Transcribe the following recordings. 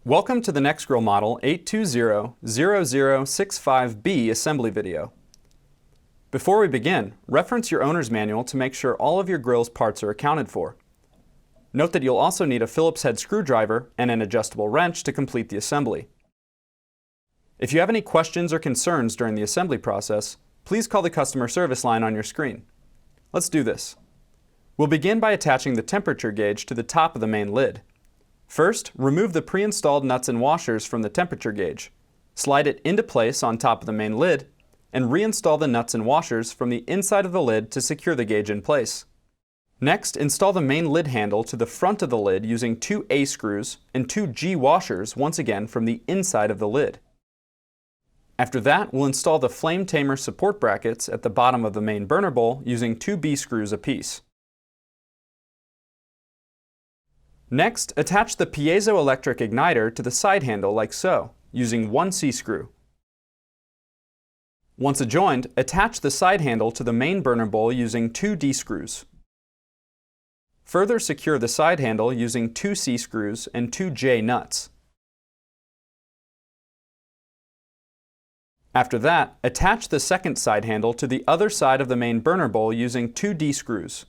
Welcome to the Nexgrill Model 8200065B assembly video. Before we begin, reference your owner's manual to make sure all of your grill's parts are accounted for. Note that you'll also need a Phillips head screwdriver and an adjustable wrench to complete the assembly. If you have any questions or concerns during the assembly process, please call the customer service line on your screen. Let's do this. We'll begin by attaching the temperature gauge to the top of the main lid. First, remove the pre-installed nuts and washers from the temperature gauge. Slide it into place on top of the main lid, and reinstall the nuts and washers from the inside of the lid to secure the gauge in place. Next, install the main lid handle to the front of the lid using 2 A screws and 2 G washers once again from the inside of the lid. After that, we'll install the flame Tamer support brackets at the bottom of the main burner bowl using 2 B screws apiece. Next, attach the piezoelectric igniter to the side handle like so, using 1 C screw. Once adjoined, attach the side handle to the main burner bowl using 2 D screws. Further secure the side handle using 2 C screws and 2 J nuts. After that, attach the second side handle to the other side of the main burner bowl using 2 D screws.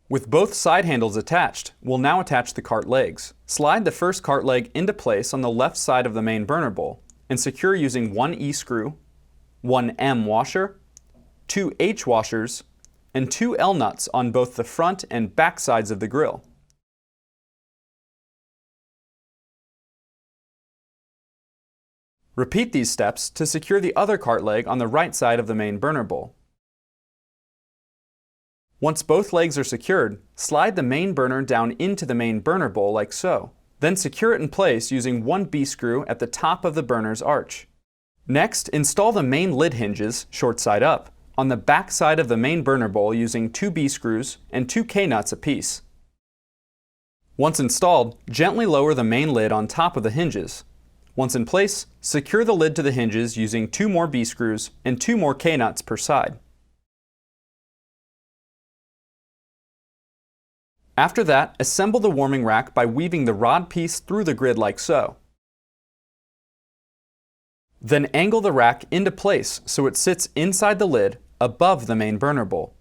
With both side handles attached, we'll now attach the cart legs. Slide the first cart leg into place on the left side of the main burner bowl and secure using 1 E screw, 1 M washer, 2 H washers, and 2 L nuts on both the front and back sides of the grill. Repeat these steps to secure the other cart leg on the right side of the main burner bowl. Once both legs are secured, slide the main burner down into the main burner bowl like so. Then secure it in place using 1 B screw at the top of the burner's arch. Next, install the main lid hinges, short side up, on the back side of the main burner bowl using 2 B screws and 2 K nuts apiece. Once installed, gently lower the main lid on top of the hinges. Once in place, secure the lid to the hinges using 2 more B screws and 2 more K nuts per side. After that, assemble the warming rack by weaving the rod piece through the grid like so. Then angle the rack into place so it sits inside the lid above the main burner bowl.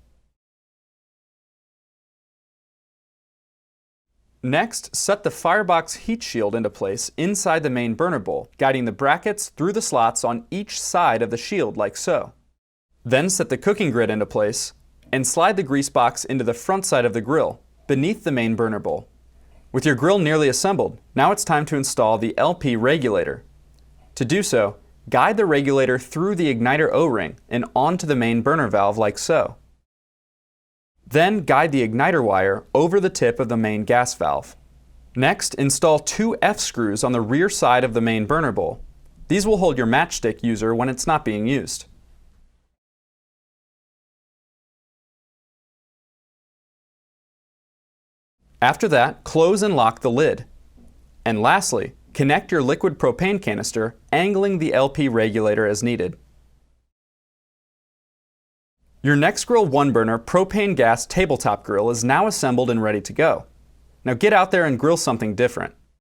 Next, set the firebox heat shield into place inside the main burner bowl, guiding the brackets through the slots on each side of the shield like so. Then set the cooking grid into place and slide the grease box into the front side of the grill, beneath the main burner bowl. With your grill nearly assembled, now it's time to install the LP Regulator. To do so, guide the regulator through the igniter O-ring and onto the main burner valve like so. Then guide the igniter wire over the tip of the main gas valve. Next, install 2 F screws on the rear side of the main burner bowl. These will hold your matchstick user when it's not being used. After that, close and lock the lid. And lastly, connect your liquid propane canister, angling the LP regulator as needed. Your Nexgrill 1-burner propane gas tabletop grill is now assembled and ready to go. Now get out there and grill something different.